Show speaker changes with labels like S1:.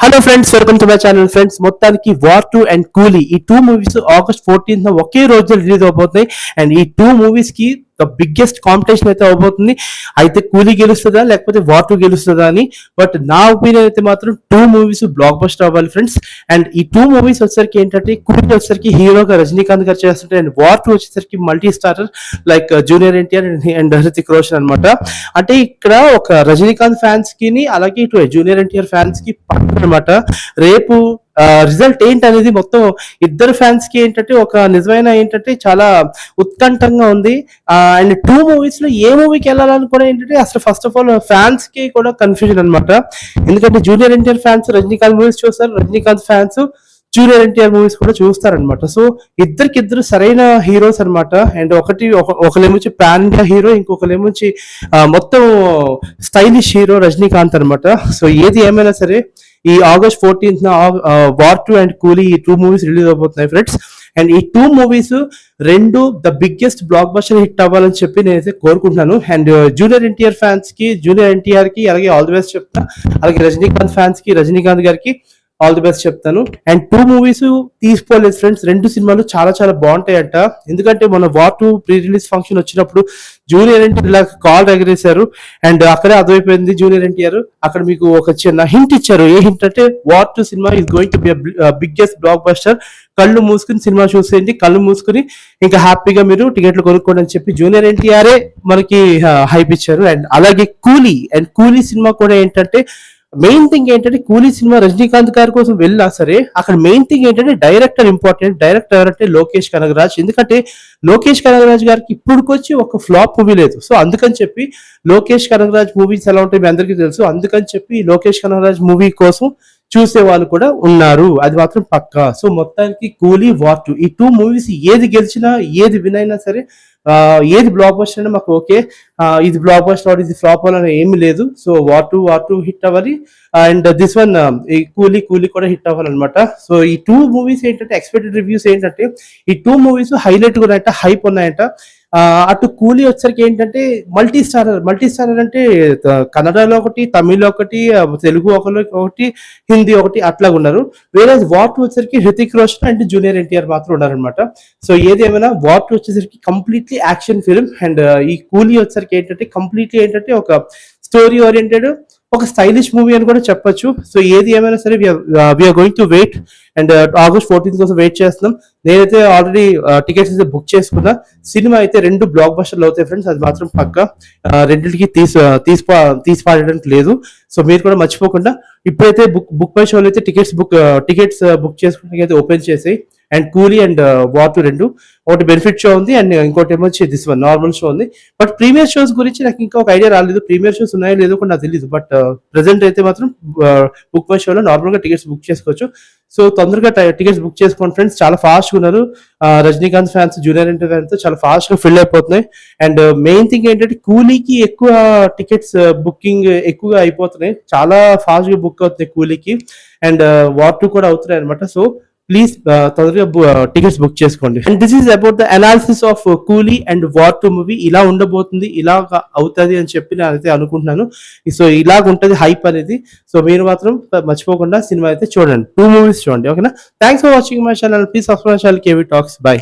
S1: Hello friends, welcome to my channel. Friends, మొత్తానికి war 2 and Coolie ఈ two movies August 14th ఒకే రోజు release అవబోతున్నాయి. And ఈ two movies కి the biggest competition అయితే అవబోతుంది. అయితే కూలీ గెలుస్తుందా లేకపోతే వార్ 2 గెలుస్తుందా అని. బట్ నా ఒపీనియన్ అయితే మాత్రం టూ మూవీస్ బ్లాక్ బస్టర్ అవ్వాలి ఫ్రెండ్స్. అండ్ ఈ టూ మూవీస్ వచ్చేసరికి ఏంటంటే, కూలీ వచ్చేసరికి హీరోగా రజనీకాంత్ గారు చేస్తుంటే, అండ్ వార్ 2 వచ్చేసరికి multi starrer like junior NTR and Hrithik Roshan అనమాట. అంటే ఇక్కడ ఒక రజనీకాంత్ ఫ్యాన్స్ కి అలాగే ఇటు జూనియర్ ఎన్టీఆర్ ఫ్యాన్స్ కి అనమాట. రేపు రిజల్ట్ ఏంటనేది మొత్తం ఇద్దరు ఫ్యాన్స్ కి ఏంటంటే ఒక నిజమైన ఏంటంటే చాలా ఉత్కంఠంగా ఉంది. అండ్ టూ మూవీస్ లో ఏ మూవీకి వెళ్ళాలని కూడా ఏంటంటే అసలు ఫస్ట్ ఆఫ్ ఆల్ ఫ్యాన్స్ కి కూడా కన్ఫ్యూజన్ అనమాట. ఎందుకంటే junior NTR fans Rajinikanth movies చూస్తారు, Rajinikanth fans junior NTR movies కూడా చూస్తారనమాట. సో ఇద్దరికిద్దరు సరైన హీరోస్ అనమాట. అండ్ ఒకలేమొచ్చి పాన్ ఇండియా హీరో, ఇంకొకలేమొచ్చి మొత్తం స్టైలిష్ హీరో రజనీకాంత్ అనమాట. సో ఏది ఏమైనా సరే ఈ August 14th war 2 and Coolie ఈ టూ మూవీస్ రిలీజ్ అవబోతున్నాయి ఫ్రెండ్స్. అండ్ ఈ టూ మూవీస్ రెండు the biggest blockbuster hit అవ్వాలని చెప్పి నేనైతే కోరుకుంటున్నాను. అండ్ జూనియర్ ఎన్టీఆర్ ఫ్యాన్స్ కి, జూనియర్ ఎన్టీఆర్ కి అలాగే ఆల్ ది బెస్ట్ చెప్తా. అలాగే రజనీకాంత్ ఫ్యాన్స్ కి, రజనీకాంత్ గారికి ఆల్ ది బెస్ట్ చెప్తాను. అండ్ టూ మూవీస్ తీసుకోలేదు ఫ్రెండ్స్, రెండు సినిమాలు చాలా చాలా బాగుంటాయంట. ఎందుకంటే మన వార్ 2 ప్రీ రిలీజ్ ఫంక్షన్ వచ్చినప్పుడు జూనియర్ ఎన్టీఆర్ ఇలా కాల్ ఎగరేశారు. అండ్ అక్కడే అర్థమైపోయింది జూనియర్ ఎన్టీఆర్ అక్కడ మీకు ఒక చిన్న హింట్ ఇచ్చారు. ఏ హింట్ అంటే war 2 cinema is going to be biggest block buster. కళ్ళు మూసుకుని సినిమా చూసేయండి, కళ్ళు మూసుకుని ఇంకా హ్యాపీగా మీరు టికెట్లు కొనుక్కోండి అని చెప్పి జూనియర్ ఎన్టీఆరే మనకి హైప్ ఇచ్చారు. అండ్ అలాగే కూలీ సినిమా కూడా ఏంటంటే, మెయిన్ థింగ్ ఏంటంటే కూలీ సినిమా రజనీకాంత్ గారి కోసం వెళ్ళా సరే అక్కడ మెయిన్ థింగ్ ఏంటంటే డైరెక్టర్ ఇంపార్టెంట్. డైరెక్టర్ ఎవరంటే లోకేష్ కనగరాజ్. ఎందుకంటే లోకేష్ కనగరాజ్ గారికి ఇప్పుడుకొచ్చి ఒక ఫ్లాప్ మూవీ లేదు. సో అందుకని చెప్పి లోకేష్ కనగరాజ్ మూవీస్ ఎలా ఉంటాయి మీ అందరికీ తెలుసు. అందుకని చెప్పి లోకేష్ కనగరాజ్ మూవీ కోసం చూసే వాళ్ళు కూడా ఉన్నారు, అది మాత్రం పక్కా. సో మొత్తానికి కూలీ, వార్ 2 ఈ టూ మూవీస్ ఏది గెలిచినా ఏది విన్ అయినా సరే, ఏది బ్లాక్ బస్టర్ అయినా మాకు ఓకే. ఇది బ్లాక్ బస్టర్ ఇది ఫ్లాప్ అవ్వాలని ఏమి లేదు. సో వార్ 2 హిట్ అవ్వాలి. అండ్ దిస్ వన్ ఈ కూలీ కూడా హిట్ అవ్వాలన్నమాట. సో ఈ టూ మూవీస్ ఏంటంటే ఎక్స్పెక్టెడ్ రివ్యూస్ ఏంటంటే ఈ టూ మూవీస్ హైలైట్ కూడా అంట, హైప్ ఉన్నాయంట. అటు కూలీ వచ్చరికి ఏంటంటే మల్టీ స్టారర్ అంటే కన్నడలో ఒకటి, తమిళ్లో ఒకటి, తెలుగు ఒకటి, హిందీ ఒకటి అట్లా ఉన్నారు. వేరే వార్ 2 వచ్చరికి హృతిక్ రోషన్ అండ్ జూనియర్ ఎన్టీఆర్ మాత్రం ఉన్నారనమాట. సో ఏది ఏమైనా వార్ 2 వచ్చేసరికి కంప్లీట్లీ యాక్షన్ ఫిల్మ్. అండ్ ఈ కూలీ వచ్చరికి ఏంటంటే కంప్లీట్లీ ఏంటంటే ఒక స్టోరీ ఓరియంటెడ్, ఒక స్టైలిష్ మూవీ అని కూడా చెప్పొచ్చు. సో ఏది ఏమైనా సరే we're going to wait. And August 14th కోసం వెయిట్ చేస్తున్నాం. నేనైతే ఆల్రెడీ టికెట్స్ అయితే బుక్ చేసుకున్నా. సినిమా అయితే రెండు బ్లాక్ బస్టర్లు అవుతాయి ఫ్రెండ్స్, అది మాత్రం పక్క. రెండింటికి తీసిపాడడానికి లేదు. సో మీరు కూడా మర్చిపోకుండా ఇప్పుడైతే బుక్ మై షోలో అయితే టికెట్స్ బుక్ చేసుకోవడానికి అయితే ఓపెన్ చేసాయి. అండ్ కూలీ అండ్ వార్ 2 రెండు, ఒకటి బెనిఫిట్ షో ఉంది అండ్ ఇంకోటి ఏమో దిస్ వన్ నార్మల్ షో ఉంది. బట్ ప్రీమియర్ షోస్ గురించి నాకు ఇంకా ఒక ఐడియా రాలేదు. ప్రీమియర్ షోస్ ఉన్నాయో లేదో కూడా నాకు తెలియదు. బట్ ప్రెసెంట్ అయితే మాత్రం బుక్ మై షోలో నార్మల్ గా టికెట్స్ బుక్ చేసుకోవచ్చు. సో తొందరగా టికెట్స్ బుక్ చేసుకోండి ఫ్రెండ్స్. చాలా ఫాస్ట్ గా ఉన్నారు Rajinikanth fans, junior NTR fans చాలా ఫాస్ట్ గా ఫిల్ అయిపోతున్నాయి. అండ్ మెయిన్ థింగ్ ఏంటంటే కూలీకి ఎక్కువ టికెట్స్ బుకింగ్ ఎక్కువగా అయిపోతున్నాయి, చాలా ఫాస్ట్ గా బుక్ అవుతున్నాయి కూలీకి. అండ్ వార్ 2 కూడా అవుతున్నాయి అనమాట. సో ప్లీజ్ తొందరగా టికెట్స్ బుక్ చేసుకోండి. And this is about the analysis of కూలీ అండ్ వార్ 2 మూవీ. ఇలా ఉండబోతుంది, ఇలా అవుతుంది అని చెప్పి నేనైతే అనుకుంటున్నాను. సో ఇలాగ ఉంటుంది హైప్ అనేది. సో మీరు మాత్రం మర్చిపోకుండా సినిమా అయితే చూడండి, టూ మూవీస్ చూడండి, ఓకేనా. Thanks for watching my channel. Please subscribe my channel KV talks. By.